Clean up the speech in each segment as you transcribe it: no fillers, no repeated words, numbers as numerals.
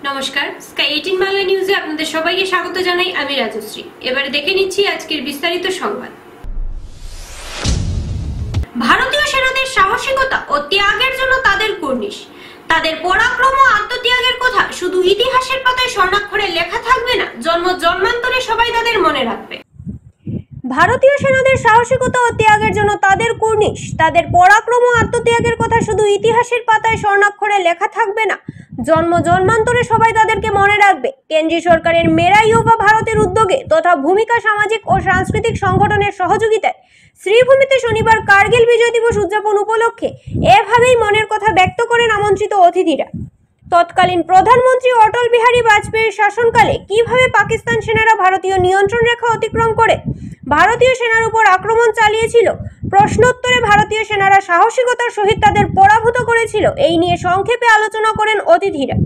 নমস্কার, স্কাই 18 বাংলা নিউজে আপনাদের সবাইকে স্বাগত জানাই। আমি রাজশ্রী। এবারে দেখে নিচ্ছি আজকের বিস্তারিত সংবাদ। ভারতীয় সেনাদের সাহসিকতা ও ত্যাগের জন্য তাদের কুর্নিশ। তাদের পরাক্রম ও আত্মত্যাগের কথা শুধু ইতিহাসের পাতায় স্বর্ণাক্ষরে লেখা থাকবে না, জন্ম জন্মান্তরে সবাই তাদের মনে রাখবে। ভারতীয় সেনাদের সাহসিকতা ও ত্যাগের জন্য তাদের কুর্নিশ। তাদের পরাক্রম ও আত্মত্যাগের কথা শুধু ইতিহাসের পাতায় স্বর্ণাক্ষরে লেখা থাকবে না, জন্ম জন্মান্তরে সবাই তাদেরকে মনে রাখবে। কেন্দ্রীয় সরকারের মেরা ইউবা ভারতের উদ্যোগে তথা ভূমিকা সামাজিক ও সাংস্কৃতিক সংগঠনের সহযোগিতায় শ্রীভূমিতে শনিবার কার্গিল বিজয় দিবস উদযাপন উপলক্ষে এভাবেই মনের কথা ব্যক্ত করেন আমন্ত্রিত অতিথিরা। তৎকালীন প্রধানমন্ত্রী অটল বিহারী বাজপেয়ীর শাসনকালে কিভাবে পাকিস্তান সেনারা ভারতীয় নিয়ন্ত্রণ রেখা অতিক্রম করে ভারতীয় সেনার উপর আক্রমণ চালিয়েছিল, প্রশ্নোত্তরে ভারতীয় সেনারা সাহসিকতার সহিত তাদের পরাভূত করেছিল, এই নিয়ে সংক্ষেপে আলোচনা করেন অতিথিরা।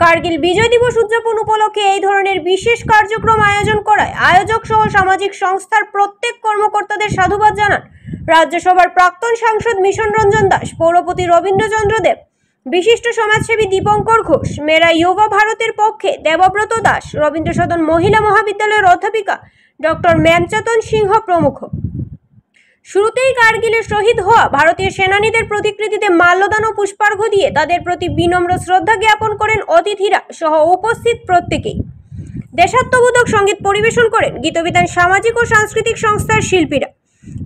কার্গিল বিজয় দিবস উদযাপন উপলক্ষে এই ধরনের বিশেষ কার্যক্রম আয়োজন করায় আয়োজক সহ সামাজিক সংস্থার প্রত্যেক কর্মকর্তাদের সাধুবাদ জানান রাজ্যসভার প্রাক্তন সাংসদ মিশন রঞ্জন দাস, পৌরপতি রবীন্দ্রচন্দ্র দেব, বিশিষ্ট সমাজসেবী দীপঙ্কর ঘোষ, মেরা ইউবা ভারতের পক্ষে দেবব্রত দাস, রবীন্দ্র সদন মহিলা মহাবিদ্যালয়ের অধ্যাপিকা ডক্টর ম্যামচাতন সিংহ প্রমুখ। শুরুতেই কার্গিলে শহীদ হওয়া ভারতীয় সেনানীদের প্রতিকৃতিতে মাল্যদান ও পুষ্পার্ঘ্য দিয়ে তাদের প্রতি বিনম্র শ্রদ্ধা জ্ঞাপন করেন অতিথিরা সহ উপস্থিত প্রত্যেকেই। দেশাত্মবোধক সঙ্গীত পরিবেশন করেন গীতবিতান সামাজিক ও সাংস্কৃতিক সংস্থার শিল্পীরা।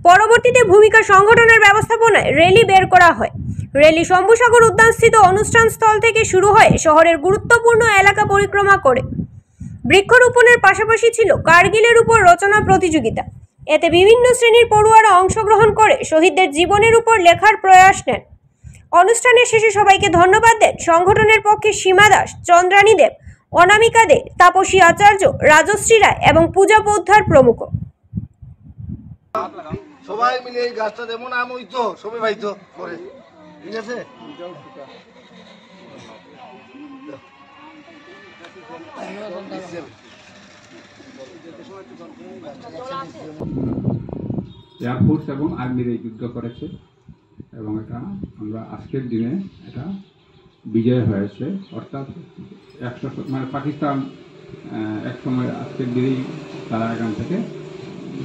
পরবর্তীতে ভূমিকা সংগঠনের ব্যবস্থাপনায় র্যালি বের করা হয়। র্যালি শম্ভুসাগর উদ্যানস্থিত অনুষ্ঠান স্থল থেকে শুরু হয়ে শহরের গুরুত্বপূর্ণ এলাকা পরিক্রমা করে। বৃক্ষরোপণের পাশাপাশি ছিল কার্গিলের উপর রচনা প্রতিযোগিতা। এতে বিভিন্ন শ্রেণীর পড়ুয়ারা অংশগ্রহণ করে শহীদদের জীবনের উপর লেখার প্রয়াস নেন। অনুষ্ঠানের শেষে সবাইকে ধন্যবাদ দেন সংগঠনের পক্ষে সীমা দাস, চন্দ্রানী দেব, অনামিকা দে, তাপসী আচার্য, রাজশ্রী রায় এবং পূজা পোদ্দার প্রমুখ। সবাই মিলে এই গাছটা যেমন আম হইতো সবাই ভাইতো করে, ঠিক আছে? এয়ারফোর্স এবং আর্মির এই যুদ্ধ করেছে এবং এটা আমরা আজকের দিনে এটা বিজয় হয়েছে, অর্থাৎ মানে পাকিস্তান এক সময় আজকের দিনেই তারা এখান থেকে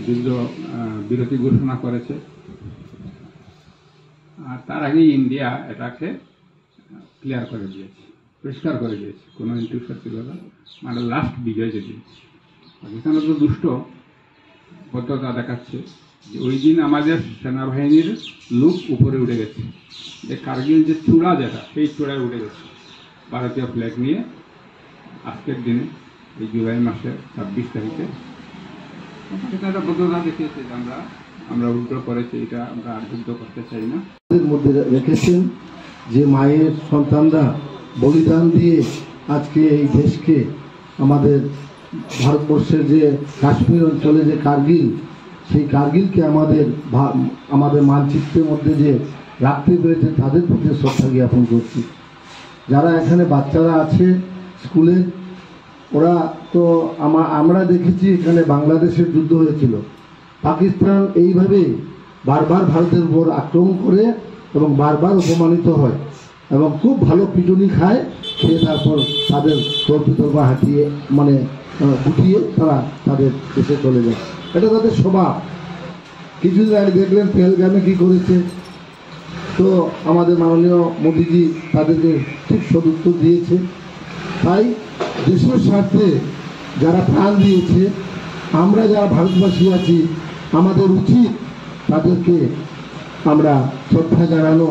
যুদ্ধ বিরতি ঘোষণা করেছে। আর তার আগেই ইন্ডিয়া এটাকে ক্লিয়ার করে দিয়েছে, পরিষ্কার করে দিয়েছে, কোনো ইন্টিউশন ছিল না। মানে লাস্ট বিজয় যেটি পাকিস্তানের তো দুষ্ট বদ্ধতা দেখাচ্ছে যে ওই দিন আমাদের সেনাবাহিনীর লুক উপরে উঠে গেছে, যে কার্গিল যে চূড়া যেটা সেই চূড়ায় উঠে গেছে ভারতীয় ফ্ল্যাগ নিয়ে। আজকের দিনে এই জুলাই মাসের 26 তারিখে একটা বদ্ধতা দেখিয়েছে যে আমরা উল্টো করেছি, এটা আমরা আর যুদ্ধ করতে চাই না। মধ্যে রেখেছেন যে মায়ের সন্তানরা বলিদান দিয়ে আজকে এই দেশকে, আমাদের ভারতবর্ষের যে কাশ্মীর অঞ্চলে যে কার্গিল, সেই কার্গিলকে আমাদের মানচিত্রের মধ্যে যে রাখতে পেরেছে, তাদের প্রতি শ্রদ্ধা জ্ঞাপন করছি। যারা এখানে বাচ্চারা আছে স্কুলে, ওরা তো আমরা দেখেছি এখানে বাংলাদেশের যুদ্ধ হয়েছিল, পাকিস্তান এইভাবে বারবার ভারতের উপর আক্রমণ করে এবং বারবার অপমানিত হয় এবং খুব ভালো পিটুনি খায়, খেয়ে তারপর তাদের তর্ক হাঁটিয়ে মানে গুটিয়ে তারা তাদের দেশে চলে যায়। এটা তাদের স্বভাব। কিছুদিন আগে দেখলেন পেহেলগামে কী করেছে, তো আমাদের মাননীয় মোদীজি তাদেরকে ঠিক সদুত্তর দিয়েছে। তাই দেশের স্বার্থে যারা প্রাণ দিয়েছে, আমরা যারা ভারতবাসী আছি, আমাদের উচিত তাদেরকে আমরা শ্রদ্ধা জানানো।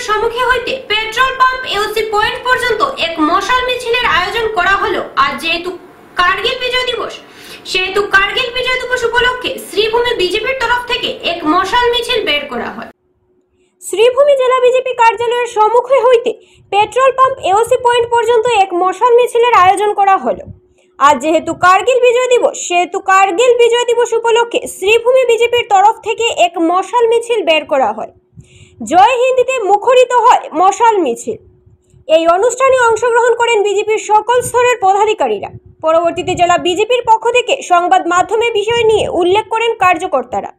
সম্মুখে হইতে পেট্রোল পাম্প এওসি পয়েন্ট পর্যন্ত এক মশাল মিছিলের আয়োজন করা হলো। আর যেহেতু কার্গিল বিজয় দিবস, সেহেতু কার্গিল বিজয় দিবস উপলক্ষে শ্রীভূমি বিজেপির তরফ থেকে এক মশাল মিছিল বের করা হয়। শ্রীভূমি জেলা বিজেপি কার্যালয়ের সম্মুখে হইতে পেট্রোল পাম্প এওসি পয়েন্ট পর্যন্ত এক মশাল মিছিলের আয়োজন করা হলো। আজ যেহেতু কার্গিল বিজয় দিবস, সেহেতু কার্গিল বিজয় দিবস উপলক্ষে শ্রীভূমি বিজেপির তরফ থেকে এক মশাল মিছিল বের করা হয়। জয় হিন্দিতে মুখরিত হয় মশাল মিছিল। এই অনুষ্ঠানে অংশগ্রহণ করেন বিজেপির সকল স্তরের পদাধিকারীরা। পরবর্তীতে জেলা বিজেপির পক্ষ থেকে সংবাদ মাধ্যমে বিষয় নিয়ে উল্লেখ করেন কার্যকর্তারা।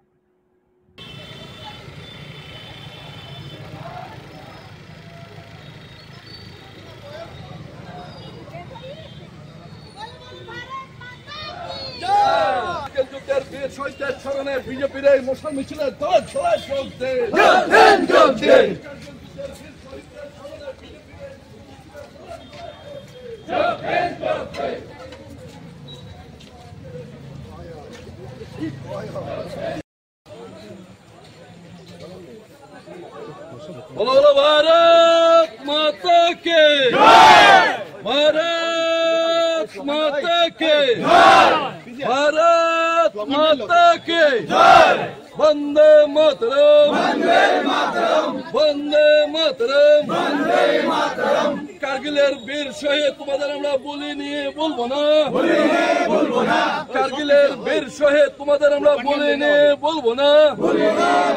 বিজেপির এই মশাল মিছিলের দল ছড়ায় চলছে। बोलो भारत माता के, भारत माता के, भारत माता के, वंदे मातरम, वंदे मातरम, वंदे मातरम, वंदे मातरम। কার্গিলের বীর শহীদ তোমাদের আমরা বলিনি বলবো না, বলবো না। কার্গিলের বীর শহীদ তোমাদের আমরা বলিনি বলবো না,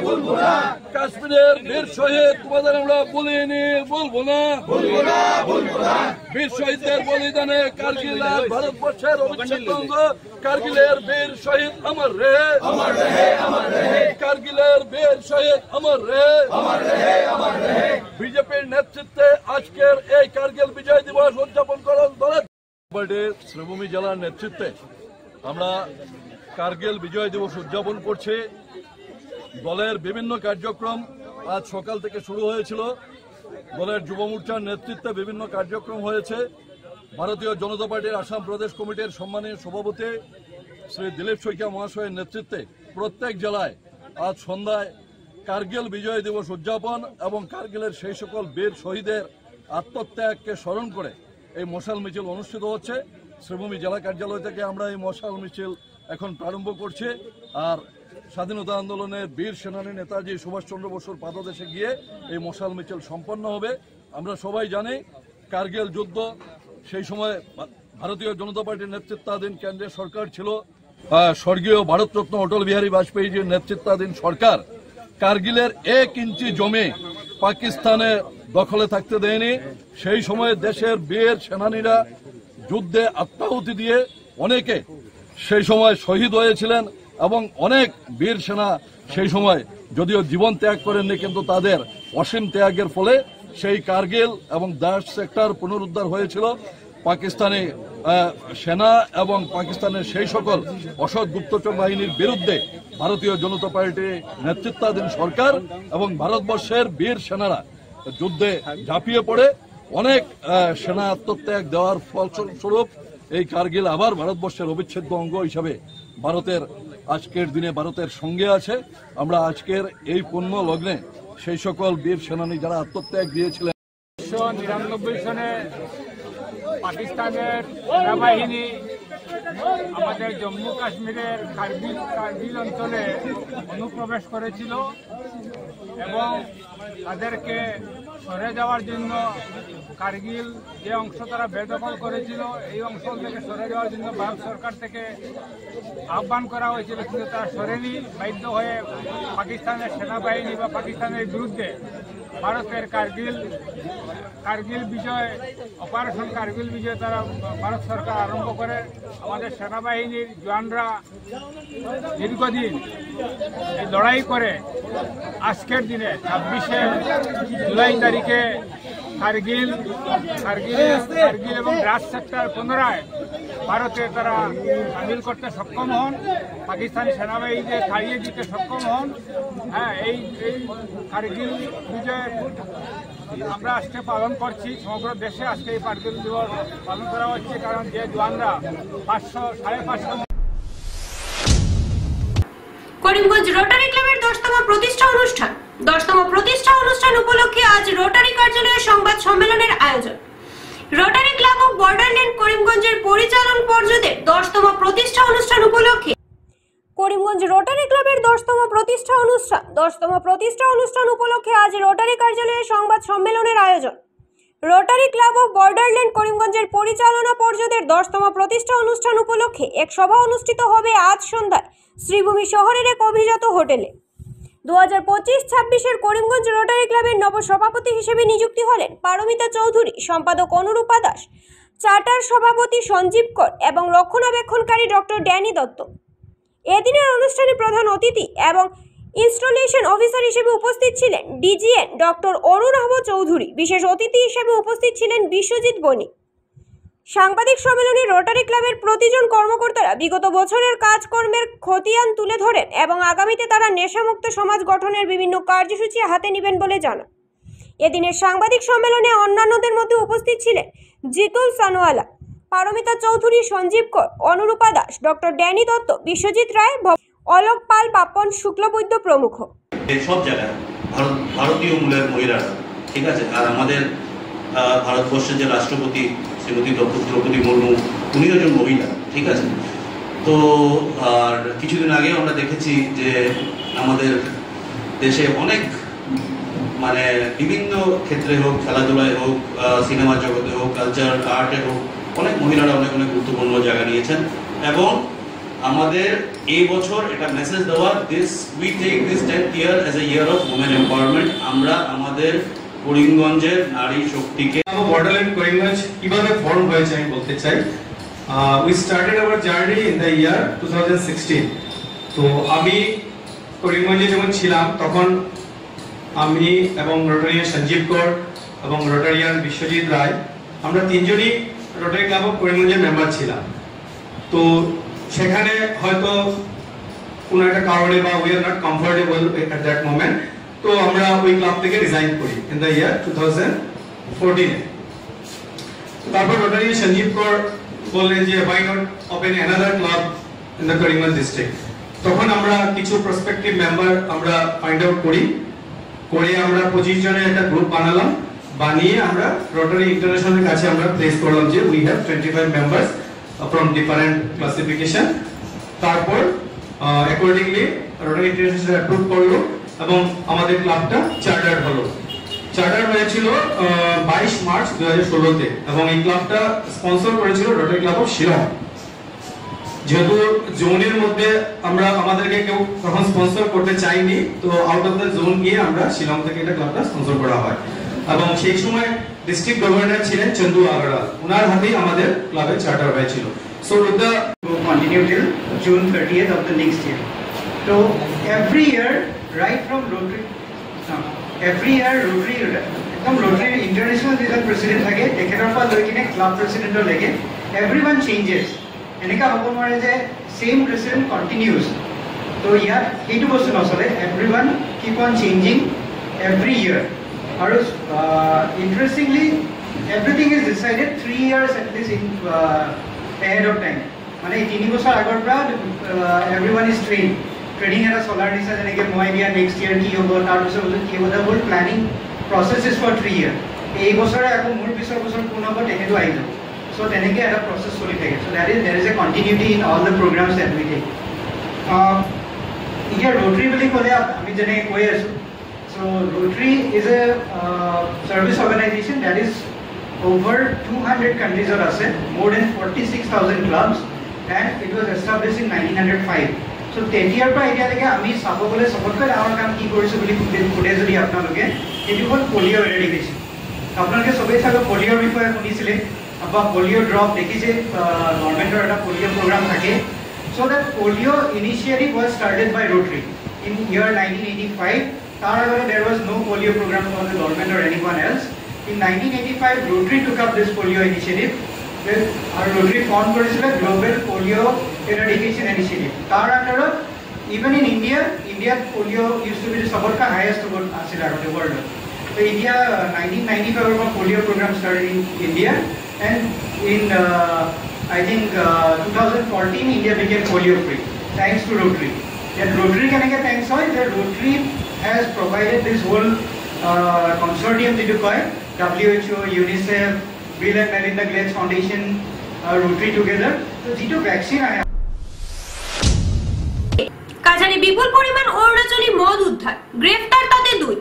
বলবো না। কাশ্মীরের বীর শহীদ তোমাদের আমরা বলিনি বলবো না, বলবো না। বীর শহীদদের বলিদানে কার্গিল আর ভারতবর্ষের অবিচ্ছেদ্য অঙ্গ। কার্গিলের বীর শহীদ অমর রে, অমর রে, অমর রে। কার্গিলের বীর শহীদ অমর রে, অমর রে, অমর রে। বিজেপির নেতৃত্বে আজকের এই কার্গিল বিজয় দিবস উদযাপন করেন দলের শ্রীভূমি জেলার নেতৃত্বে আমরা কার্গিল বিজয় দিবস উদযাপন করছি। দলের বিভিন্ন কার্যক্রম আজ সকাল থেকে শুরু হয়েছিল। দলের যুব মোর্চার নেতৃত্বে বিভিন্ন কার্যক্রম হয়েছে। ভারতীয় জনতা পার্টির আসাম প্রদেশ কমিটির সম্মানীয় সভাপতি শ্রী দিলীপ শইকিয়া মহাশয়ের নেতৃত্বে প্রত্যেক জেলায় আজ সন্ধ্যায় কার্গিল বিজয় দিবস উদযাপন এবং কার্গিলের সেই সকল বীর শহীদের আত্মত্যাগকে স্মরণ করে এই মশাল মিছিল অনুষ্ঠিত হচ্ছে। শ্রীভূমি জেলা কার্যালয় থেকে আমরা এই মশাল মিছিল এখন প্রারম্ভ করছি। আর স্বাধীনতা আন্দোলনের বীর সেনানী নেতাজি সুভাষচন্দ্র বসুর পাদদেশে গিয়ে এই মশাল মিছিল সম্পন্ন হবে। আমরা সবাই জানি কার্গিল যুদ্ধ সেই সময় ভারতীয় জনতা পার্টির নেতৃত্বাধীন কেন্দ্রের সরকার ছিল। স্বর্গীয় ভারতরত্ন অটল বিহারী বাজপেয়ীজির নেতৃত্বাধীন সরকার কার্গিলের 1 ইঞ্চি জমি পাকিস্তানের দখলে থাকতে দেয়নি। সেই সময় দেশের বীর সেনানীরা যুদ্ধে আত্মাহুতি দিয়ে অনেকে সেই সময় শহীদ হয়েছিলেন এবং অনেক বীর সেনা সেই সময় যদিও জীবন ত্যাগ করেননি, কিন্তু তাদের অসীম ত্যাগের ফলে সেই কার্গিল এবং দাস সেক্টর পুনরুদ্ধার হয়েছিল। পাকিস্তানি সেনা এবং পাকিস্তানের সেই সকল অসৎ গুপ্তচর বাহিনীর বিরুদ্ধে ভারতীয় জনতা পার্টি নেতৃত্বাধীন সরকার এবং ভারতবর্ষের বীর সেনারা যুদ্ধে ঝাঁপিয়ে পড়ে অনেক সেনা আত্মত্যাগ দেওয়ার ফলস্বরূপ এই কার্গিল আবার ভারতবর্ষের অবিচ্ছেদ্য অঙ্গ হিসাবে ভারতের আজকের দিনে ভারতের সঙ্গে আছে। আমরা আজকের এই পুণ্য লগ্নে সেই সকল বীর সেনানী যারা আত্মত্যাগ দিয়েছিলেন 1999 সনে পাকিস্তানের সেনাবাহিনী আমাদের জম্মু কাশ্মীরের কার্গিল অঞ্চলে অনুপ্রবেশ করেছিল এবং তাদেরকে সরে যাওয়ার জন্য কার্গিল যে অংশ তারা বেদখল করেছিল এই অংশ থেকে সরে যাওয়ার জন্য ভারত সরকার থেকে আহ্বান করা হয়েছিল, কিন্তু তারা সরেনি। বাধ্য হয়ে পাকিস্তানের সেনাবাহিনী বা পাকিস্তানের বিরুদ্ধে ভারতের কার্গিল বিজয় অপারেশন কার্গিল বিজয় তারা ভারত সরকার আরম্ভ করে। আমাদের সেনাবাহিনীর জওয়ানরা দীর্ঘদিন এই লড়াই করে আজকের দিনে 26শে জুলাই তারিখে কার্গিল এবং দ্রাস সেক্টর পুনরায় ভারতে তারা সামিল করতে সক্ষম হন, পাকিস্তানি সেনাবাহিনীকে তাড়িয়ে দিতে সক্ষম হন। হ্যাঁ, এই কার্গিল বিজয় আমরা আজকে পালন করছি। সমগ্র দেশে আজকে এই কার্গিল দিবস পালন করা হচ্ছে, কারণ যে জওয়ানরা 500-550 করিমগঞ্জ রোটারি ক্লাবের 10তম প্রতিষ্ঠা অনুষ্ঠান উপলক্ষে আজ রোটারি কার্যালয়ে সংবাদ সম্মেলনের আয়োজন। রোটারি ক্লাব অফ বর্ডারল্যান্ড করিমগঞ্জের পরিচালন পর্ষদের 10তম প্রতিষ্ঠা অনুষ্ঠান উপলক্ষে করিমগঞ্জ রোটারি ক্লাবের 10তম প্রতিষ্ঠা অনুষ্ঠান উপলক্ষে আজ রোটারি কার্যালয়ে সংবাদ সম্মেলনের আয়োজন। রোটারি ক্লাব অফ বর্ডারল্যান্ড করিমগঞ্জের পরিচালনা পর্ষদের 10তম প্রতিষ্ঠা অনুষ্ঠান উপলক্ষে এক সভা অনুষ্ঠিত হবে আজ সন্ধ্যায় শ্রীভূমি শহরের এক অভিজাত হোটেলে। 2025-26 করিমগঞ্জ রোটারি ক্লাবের নব সভাপতি হিসেবে নিযুক্তি হলেন পারমিতা চৌধুরী, সম্পাদক অনুরূপা দাস, চার্টার সভাপতি সঞ্জীব কর এবং রক্ষণাবেক্ষণকারী ডক্টর ড্যানি দত্ত। এদিনের অনুষ্ঠানে প্রধান অতিথি এবং ইনস্টলেশন অফিসার হিসেবে উপস্থিত ছিলেন ডিজিএন ডক্টর অরুণাভ চৌধুরী। বিশেষ অতিথি হিসেবে উপস্থিত ছিলেন বিশ্বজিৎ বণিক। সাংবাদিক সম্মেলনে রোটারি ক্লাবের প্রতিজন কর্মকর্তারা বিগত বছরের কাজকর্মের খতিয়ান তুলে ধরেন এবং আগামীতে তারা নেশামুক্ত সমাজ গঠনের বিভিন্ন কার্যসূচি হাতে নেবেন বলে জানান। এদিনের সাংবাদিক সম্মেলনে অন্যান্যদের মধ্যে উপস্থিত ছিলেন জিতুল সানোয়ালা, পারমিতা চৌধুরী, সঞ্জীব কর, অনুরূপা দাস, ডক্টর ড্যানি দত্ত, বিশ্বজিৎ রায়, অলোক পাল, পাপন শুক্লবৈদ্য প্রমুখ। সব জায়গায় ভারতীয় মূলের মহিলারা, ঠিক আছে। আর আমাদের ভারতবর্ষের যে রাষ্ট্রপতি শ্রীমতী দ্রৌপদী মুর্মু, উনিও একজন মহিলা, ঠিক আছে। তো আর কিছুদিন আগে আমরা দেখেছি যে আমাদের দেশে অনেক মানে বিভিন্ন ক্ষেত্রে হোক, খেলাধুলায় হোক, সিনেমা জগতে হোক, কালচার আর্টে হোক, অনেক মহিলারা অনেক অনেক গুরুত্বপূর্ণ জায়গা নিয়েছেন। এবং আমাদের এই বছর এটা মেসেজ দেওয়া, we take this 10th year as a year of women empowerment। আমরা আমাদের করিমগঞ্জের নারী শক্তিকে বর্ডারল্যান্ড করিমগঞ্জ কিভাবে ফর্ম হয়েছে আমি বলতে চাই। We started our journey in the year 2016। তো আমি করিমগঞ্জে যখন ছিলাম তখন আমি এবং রোটারিয়ান সঞ্জীব কর এবং রোটারিয়ান বিশ্বজিৎ রায়, আমরা তিনজনই রোটারি ক্লাব অফ করিমগঞ্জের মেম্বার ছিলাম। তো সেখানে হয়তো কোনো একটা কারণে বা we are not comfortable at that moment, তো আমরা ওই ক্লাব থেকে রিজাইন করি ইন দ্য ইয়ার 2014। তারপর রোটারিয়ান সঞ্জীব কর বললেন যে why not open another club in the Karimganj district. তখন আমরা কিছু প্রসপেক্টিভ মেম্বার আমরা ফাইন্ড আউট করে আমরা 25 জনের একটা গ্রুপ বানালাম। বানিয়ে আমরা রোটারি ইন্টারন্যাশনালের কাছে আমরা প্লেস করলাম যে we have 25 members from different classification. তারপর অ্যাকর্ডিংলি রোটারি ইন্টারন্যাশনাল অ্যাপ্রুভ করলো এবং আমাদের ক্লাবটা চার্টার হলো। চার্টার হয়েছিল 22 মার্চ 2016-তে এবং এই ক্লাবটা স্পন্সর করেছিল রোটারি ক্লাব অফ শিলং। যেহেতু জোনের মধ্যে আমরা আমাদেরকে কেউ তখন স্পন্সর করতে চাইনি, তো আউট অফ দ্য জোন গিয়ে আমরা শিলং থেকে এটা ক্লাবটা স্পন্সর করা হয়। এবং সেই সময় ডিস্ট্রিক্ট গভর্নর ছিলেন চন্দু আগরওয়াল, ওনার হাতেই আমাদের ক্লাবের চার্টার হয়েছিল। So with the continue till June 30th of the next year. So every year right from Rotary একদম রোটারি ইন্টারন্যাশনাল যেজন প্ৰেচিডেণ্ট থাকে তেখেতৰ পৰা লৈ কিনে ক্লাব প্ৰেচিডেণ্টৰ লৈকে এভৰিৱান চেঞ্জেছ। এনেকুৱা হ'ব নোৱাৰে যে চেম প্ৰেচিডেণ্ট কণ্টিনিউছ। তো ইয়াত সেইটো বস্তু নচলে, everyone keep on changing every year. আৰু interestingly everything is decided 3 years at least in ahead of time। মানে 3 বছৰ আগৰ পৰা এভৰিৱান ইজ ট্ৰেনিং এটা চলাৰ নিচিনা, যেনেকৈ মই দিয়া নেক্সট ইয়াৰ কি হ'ব, তাৰপিছত কি হ'ব, হ'ল planning process is for 3 years। এই বছৰে আকৌ মোৰ পিছৰ বছৰ কোন হ'ব তেখেতো আহি যাব। চ' তেনেকৈ এটা প্ৰচেছ চলি থাকে। So' there is a continuity in all the programs that we take. এতিয়া ৰোটাৰী বুলি ক'লে আমি যেনেকৈ কৈ আছোঁ, so' Rotary is a service organization that is over 200 countries আছে, more than 46,000 clubs, and it was established in 1905. So তেতিয়াৰ পৰা এতিয়ালৈকে আমি চাব গ'লে চবতকৈ ডাঙৰ কাম কি কৰিছোঁ বুলি সোধে যদি আপোনালোকে, এইটো হ'ল পলিঅ' এৰেডিকেশ্যন। আপোনালোকে চবেই চাগে পলিঅ'ৰ বিষয়ে শুনিছিলে বা পলিঅ' ড্ৰপ দেখিছে, গভৰ্ণমেণ্টৰ এটা পলিঅ' প্ৰগ্ৰাম থাকে। So' that polio' initiative was started by Rotary in year 1985। তাৰ আগতে there was no' polio' program for the government or এনিৱান else. In 1985, Rotary took up this polio initiative. Our Rotary formed করেছিল Global Polio Eradication Initiative. তার আন্ডারত even in India polio used to be the सबका highest আছিল আগতে world. So India 1995 এর polio program started in India, and in I think 2014 India became polio free thanks to Rotary. And Rotary কেনেকৈ thanks হয় যে Rotary has provided this whole consortium যেটো কয় WHO, UNICEF, Bill and Melinda Gates Foundation, Rotary together. So যেটো vaccine আয় কাছাড়ে বিপুল পরিমাণ অরুণাচলী মদ উদ্ধার, গ্রেফতার তাতে 2।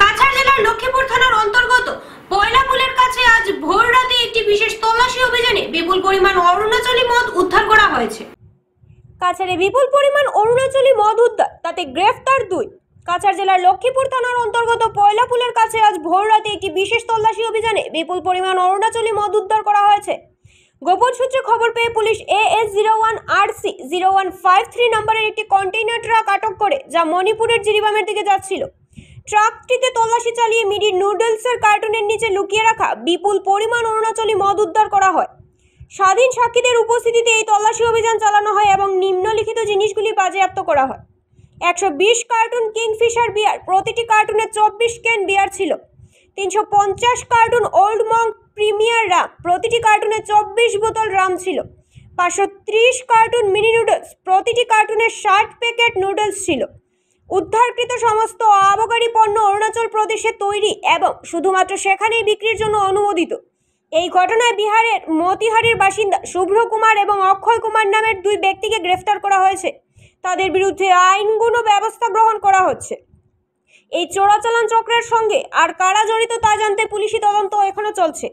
কাছাড় জেলার লক্ষ্মীপুর থানার অন্তর্গত পয়লাপুলের কাছে আজ ভোর রাতে একটি বিশেষ তল্লাশি অভিযানে বিপুল পরিমাণ অরুণাচলী মদ উদ্ধার করা হয়েছে। কাছাড়ে বিপুল পরিমাণ অরুণাচলী মদ উদ্ধার, তাতে গ্রেফতার 2। কাছাড় জেলার লক্ষ্মীপুর থানার অন্তর্গত পয়লাপুলের কাছে আজ ভোর রাতে একটি বিশেষ তল্লাশি অভিযানে বিপুল পরিমাণ অরুণাচলী মদ উদ্ধার করা হয়েছে। গোপন সূত্রে খবর পেয়ে পুলিশ AS01 RC 0153 নম্বরের একটি কন্টেইনার ট্রাক আটক করে, যা মণিপুরের জিরিবামের দিকে যাচ্ছিল। ট্রাকটিতে তল্লাশি চালিয়ে মিডি নুডলসের কার্টুনের নিচে লুকিয়ে রাখা বিপুল পরিমাণ অরুণাচলী মদ উদ্ধার করা হয়। স্বাধীন সাক্ষীদের উপস্থিতিতে এই তল্লাশি অভিযান চালানো হয় এবং নিম্নলিখিত জিনিসগুলি বাজেয়াপ্ত করা হয়। 120 কার্টুন কিংফিশার বিয়ার, প্রতিটি কার্টুনে 24 ক্যান বিয়ার ছিল। 350 cartoon old Monk premier Ram, প্রতিটি কার্টুনে 24 বোতল রাম ছিল। 530 কার্টুন মিনি নুডলস, প্রতিটি কার্টুনে 60 প্যাকেট নুডলস ছিল। উদ্ধারকৃত সমস্ত আবগারি পণ্য অরুণাচল প্রদেশে তৈরি এবং শুধুমাত্র সেখানেই বিক্রির জন্য অনুমোদিত। এই ঘটনায় বিহারের মতিহারির বাসিন্দা শুভ্র কুমার এবং অক্ষয় কুমার নামের 2 ব্যক্তিকে গ্রেফতার করা হয়েছে। তাদের বিরুদ্ধে আইনগত ব্যবস্থা গ্রহণ করা হচ্ছে। এই চোরাচালান চক্রের সঙ্গে আর কারা জড়িত তা জানতে পুলিশি তদন্ত এখনো চলছে।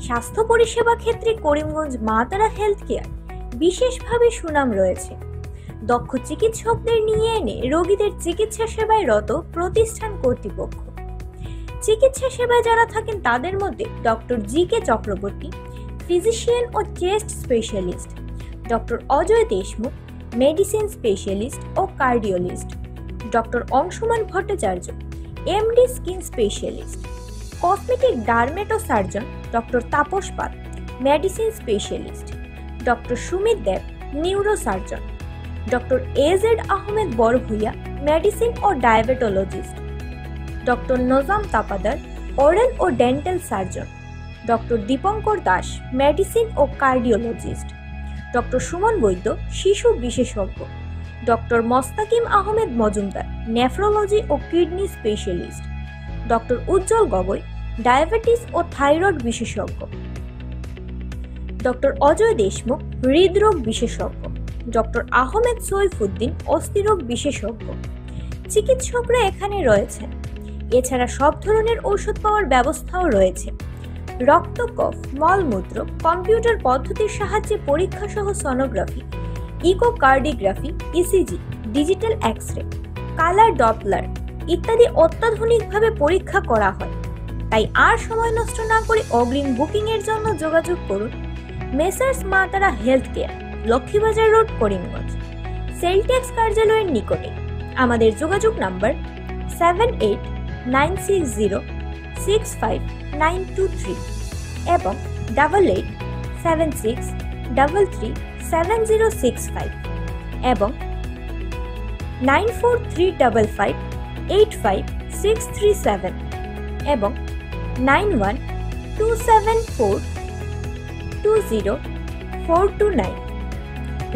স্বাস্থ্য পরিষেবা ক্ষেত্রে করিমগঞ্জ মা তারা হেলথ কেয়ার বিশেষভাবে সুনাম রয়েছে। দক্ষ চিকিৎসকদের নিয়ে এনে রোগীদের চিকিৎসা সেবায় রত প্রতিষ্ঠান কর্তৃপক্ষ। চিকিৎসা সেবায় যারা থাকেন তাদের মধ্যে ডক্টর GK চক্রবর্তী, ফিজিশিয়ান ও chest specialist, doctor Ajay Deshmukh, medicine specialist ও cardiologist, doctor Anshuman Bhattacharya, MD skin specialist, cosmetic dermato surgeon doctor Tapas Pal, medicine specialist, doctor Sumit Dev, neuro surgeon, doctor AZ Ahmed Barbhuiya, medicine ও diabetologist, doctor Najam Tapadar, oral ও dental surgeon, doctor Dipankar Das, medicine ও cardiologist, doctor Suman Baidya, শিশু বিশেষজ্ঞ, doctor Mostakim Ahmed Majumder, nephrology ও kidney specialist, doctor উজ্জ্বল Gogoi, diabetes ও thyroid বিশেষজ্ঞ, doctor Ajay Deshmukh, হৃদরোগ বিশেষজ্ঞ, doctor Ahmed Saifuddin, অস্থিরোগ বিশেষজ্ঞ। চিকিৎসকরা এখানে রয়েছেন। এছাড়া সব ধরনের ঔষধ পাওয়ার ব্যবস্থাও রয়েছে। রক্ত, কফ, মলমূত্র, কম্পিউটার পদ্ধতির সাহায্যে পরীক্ষা সহ sonography, echocardiography, ECG, digital x-ray, colour Doppler ইত্যাদি অত্যাধুনিকভাবে পরীক্ষা করা হয়। তাই আর সময় নষ্ট না করে অগ্রিম বুকিং এর জন্য যোগাযোগ করুন মেসার্স মা তারা health care, Laxmibazar road, Karimganj, Celtex কার্যালয়ের নিকটে। আমাদের যোগাযোগ নাম্বার 7896065923 এবং 8876337065 এবং 9435585637 এবং 9127420429।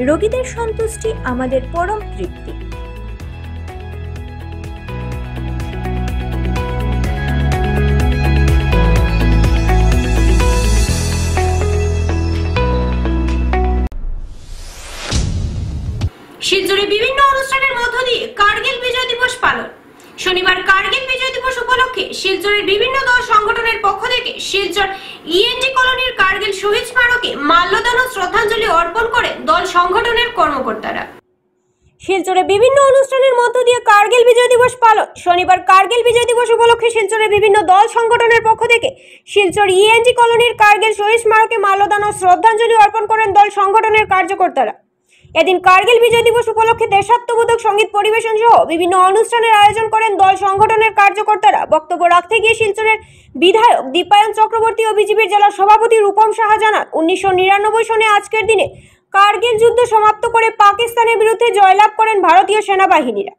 রোগীদের সন্তুষ্টি আমাদের পরম তৃপ্তি। শিলচরে বিভিন্ন অনুষ্ঠানের মধ্য দিয়ে কার্গিল বিজয় দিবস পালন। শনিবার কার্গিল বিজয় দিবস উপলক্ষে শিলচরের বিভিন্ন দল সংগঠনের পক্ষ থেকে শিলচর ENG কলোনির কার্গিল শহীদ স্মারকে মাল্যদান ও শ্রদ্ধাঞ্জলি অর্পণ করে দল সংগঠনের কর্মকর্তারা। শিলচরে বিভিন্ন অনুষ্ঠানের মধ্য দিয়ে কার্গিল বিজয় দিবস পালন। শনিবার কার্গিল বিজয় দিবস উপলক্ষে শিলচরের বিভিন্ন দল সংগঠনের পক্ষ থেকে শিলচর ENG কলোনির কার্গিল শহীদ স্মারকে মাল্যদান ও শ্রদ্ধাঞ্জলি অর্পণ করেন দল সংগঠনের কার্যকর্তারা। এদিন কার্গিল বিজয় দিবস উপলক্ষে দেশাত্মবোধক সঙ্গীত পরিবেশন সহ বিভিন্ন অনুষ্ঠানের আয়োজন করেন দল সংগঠনের কার্যকর্তারা। বক্তব্য রাখতে গিয়ে শিলচরের বিধায়ক দীপায়ন চক্রবর্তী ও বিজেপির জেলা সভাপতি রূপম সাহা জানান, 1999 সনে আজকের দিনে কার্গিল যুদ্ধ সমাপ্ত করে পাকিস্তানের বিরুদ্ধে জয়লাভ করেন ভারতীয় সেনাবাহিনীরা।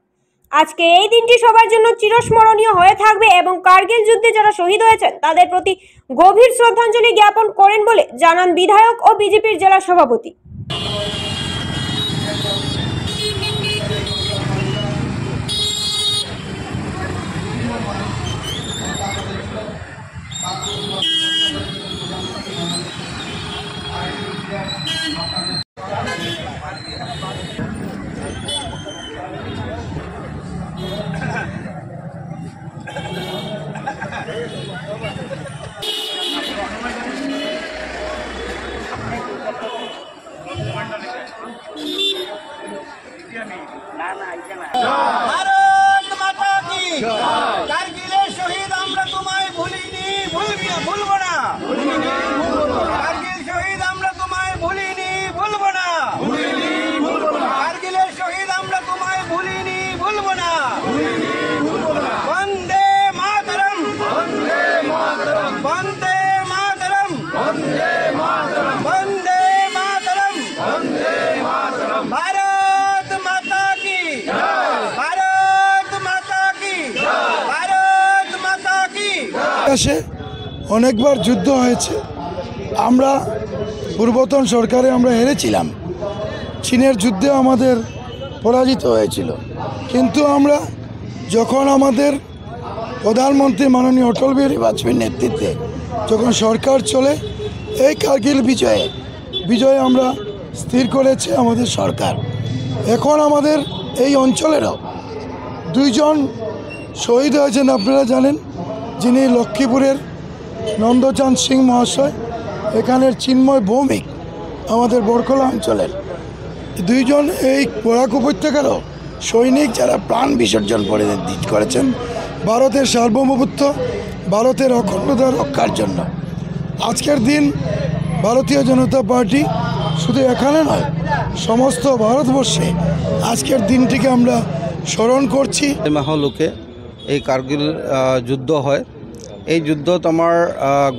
আজকে এই দিনটি সবার জন্য চিরস্মরণীয় হয়ে থাকবে এবং কার্গিল যুদ্ধে যারা শহীদ হয়েছেন তাদের প্রতি গভীর শ্রদ্ধাঞ্জলি জ্ঞাপন করেন বলে জানান বিধায়ক ও বিজেপির জেলা সভাপতি। भारत माता की कारगिले शहीद আমরা তোমায় ভুলিনি ভুলবো না কারগিল শহীদ আমরা তোমায় ভুলিনি ভুলবো না কারগিলের শহীদ আমরা তোমায় ভুলিনি ভুলবো না বন্দে মাতরম বন্দে মাতরম বন্দে মাতরম বন্দে মাতরম বন্দে মাতরম বন্দে মাতরম भारत माता की भारत माता की भारत माता की দেশে অনেকবার যুদ্ধ হয়েছে। আমরা পূর্বতন সরকারে আমরা হেরেছিলাম, চীনের যুদ্ধে আমাদের পরাজিত হয়েছিল, কিন্তু আমরা যখন আমাদের প্রধানমন্ত্রী মাননীয় অটল বিহারী বাজপেয়ীর নেতৃত্বে যখন সরকার চলে, এই কার্গিল বিজয় আমরা স্থির করেছে আমাদের সরকার। এখন আমাদের এই অঞ্চলেরও দুইজন শহীদ হয়েছেন, আপনারা জানেন, যিনি লক্ষ্মীপুরের নন্দচাঁদ সিং মহাশয়, এখানের চিন্ময় ভৌমিক আমাদের বরকলা অঞ্চলের। দুইজন এই বরাক উপত্যকারও সৈনিক যারা প্রাণ বিসর্জন করেছেন ভারতের সার্বভৌমত্ব, ভারতের অখণ্ডতা রক্ষার জন্য। আজকের দিন ভারতীয় জনতা পার্টি শুধু এখানে নয়, সমস্ত ভারতবর্ষে আজকের দিনটিকে আমরা স্মরণ করছি। মাহলোকে এই কার্গিল যুদ্ধ হয়। এই যুদ্ধত আমাৰ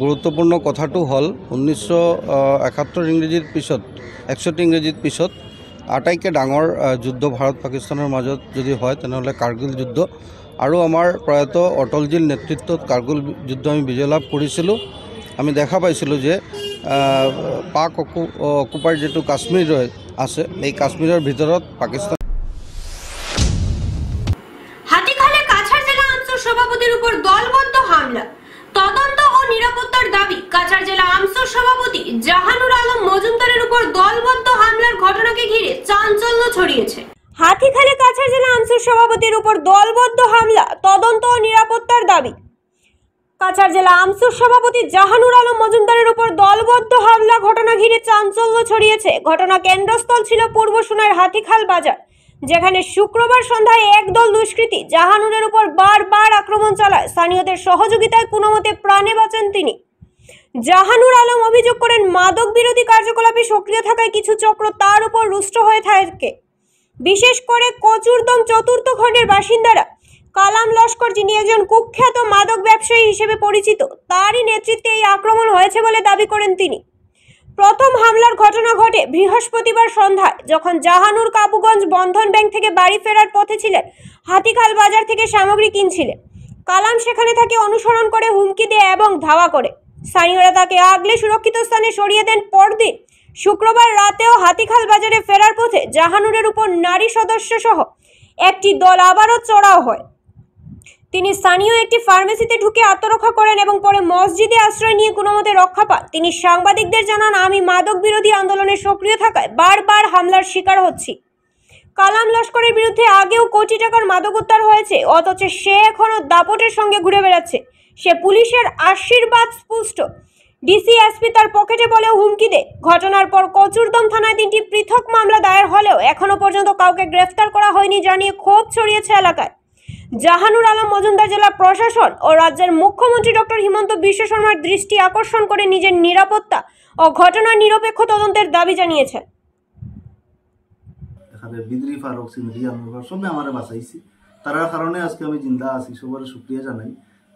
গুৰুত্বপূৰ্ণ কথাটো হ'ল 1971 ইংৰাজীৰ পিছত 61 ইংৰাজীৰ পিছত আটাইতকৈ ডাঙৰ যুদ্ধ ভাৰত পাকিস্তানৰ মাজত যদি হয় তেনেহ'লে কাৰ্গিল যুদ্ধ। আৰু আমাৰ প্ৰয়াত অটলজীৰ নেতৃত্বত কাৰ্গিল যুদ্ধ আমি বিজয় লাভ কৰিছিলোঁ। আমি দেখা পাইছিলোঁ যে পাক অকুপাইড যেটো কাশ্মীৰ আছে, এই কাশ্মীৰৰ ভিতৰত পাকিস্তান। হাতিখালে কাছাড় জেলা আমসুর সভাপতির উপর দলবদ্ধ হামলা, তদন্ত ও নিরাপত্তার দাবি। কাছাড় জেলা আমসুর সভাপতি জাহানুর আলম মজুমদারের উপর দলবদ্ধ হামলার ঘটনাকে ঘিরে চাঞ্চল্য ছড়িয়েছে। হাতিখালে কাছাড় জেলা আমসুর সভাপতির উপর দলবদ্ধ হামলা, তদন্ত ও নিরাপত্তার দাবি। কাছাড় জেলা আমসুর সভাপতি জাহানুর আলম মজুমদারের উপর দলবদ্ধ হামলা ঘটনা ঘিরে চাঞ্চল্য ছড়িয়েছে। ঘটনা কেন্দ্রস্থল ছিল পূর্ব সোনার হাতিখাল বাজার, যেখানে শুক্রবার সন্ধ্যায় একদল দুষ্কৃতী জাহানুরের উপর বারবার আক্রমণ চালায়। স্থানীয়দের সহযোগিতায় কোনোমতে প্রাণে বাঁচেন তিনি। জাহানুর আলম অভিযোগ করেন, মাদক বিরোধী কার্যকলাপে সক্রিয় থাকায় কিছু চক্র তার উপর রুষ্ট হয়ে থাকে। বিশেষ করে কচুরদম চতুর্থ খণ্ডের বাসিন্দারা কালাম লস্কর, যিনি একজন কুখ্যাত মাদক ব্যবসায়ী হিসেবে পরিচিত, তারই নেতৃত্বে এই আক্রমণ হয়েছে বলে দাবি করেন তিনি। প্রথম হামলার ঘটনা ঘটে বৃহস্পতিবার সন্ধ্যায়, যখন জাহানুর কাবুগঞ্জ বন্ধন ব্যাংক থেকে বাড়ি ফেরার পথে ছিলেন। হাতিখাল বাজার থেকে সামগ্রী কিনছিলেন। কালাম সেখানে তাকে অনুসরণ করে হুমকি দেয় এবং ধাওয়া করে। স্থানীয়রা তাকে আগলে সুরক্ষিত স্থানে সরিয়ে দেন। পরদিন শুক্রবার রাতেও হাতিখাল বাজারে ফেরার পথে জাহানুরের উপর নারী সদস্য সহ একটি দল আবারও চড়াও হয়। তিনি স্থানীয় একটি ফার্মেসিতে ঢুকে আত্মরক্ষা করেন এবং পরে মসজিদে আশ্রয় নিয়ে কোনোমতে রক্ষা পান। তিনি সাংবাদিকদের জানান, আমি মাদক বিরোধী আন্দোলনে সক্রিয় থাকায় বারবার হামলার শিকার হচ্ছি। কালাম লস্করের বিরুদ্ধে আগেও কোটি টাকার মাদক উদ্ধার হয়েছে, অথচ সে এখনো দাপটের সঙ্গে ঘুরে বেড়াচ্ছে। সে পুলিশের আশীর্বাদ পুষ্ট। ডিসিএসপি তার পকেটে বলেও হুমকি দেয়। ঘটনার পর কচুরদম থানায় 3টি পৃথক মামলা দায়ের হলেও এখনো পর্যন্ত কাউকে গ্রেফতার করা হয়নি জানিয়ে ক্ষোভ ছড়িয়েছে এলাকায়। জাহানুর আলম মজুমদার জেলা প্রশাসন ও রাজ্যের মুখ্যমন্ত্রী ডক্টর হিমন্ত বিশ্ব শর্মার দৃষ্টি আকর্ষণ করে নিজের নিরাপত্তা ও ঘটনার নিরপেক্ষ তদন্তের দাবি জানিয়েছেন। তারে বিদ্রি ফারুক সিমরিয়া সবে আমার বাঁচাইছি তার কারণে আজকে আমি জিন্দা আছি সবার শুক্রিয়া জানাই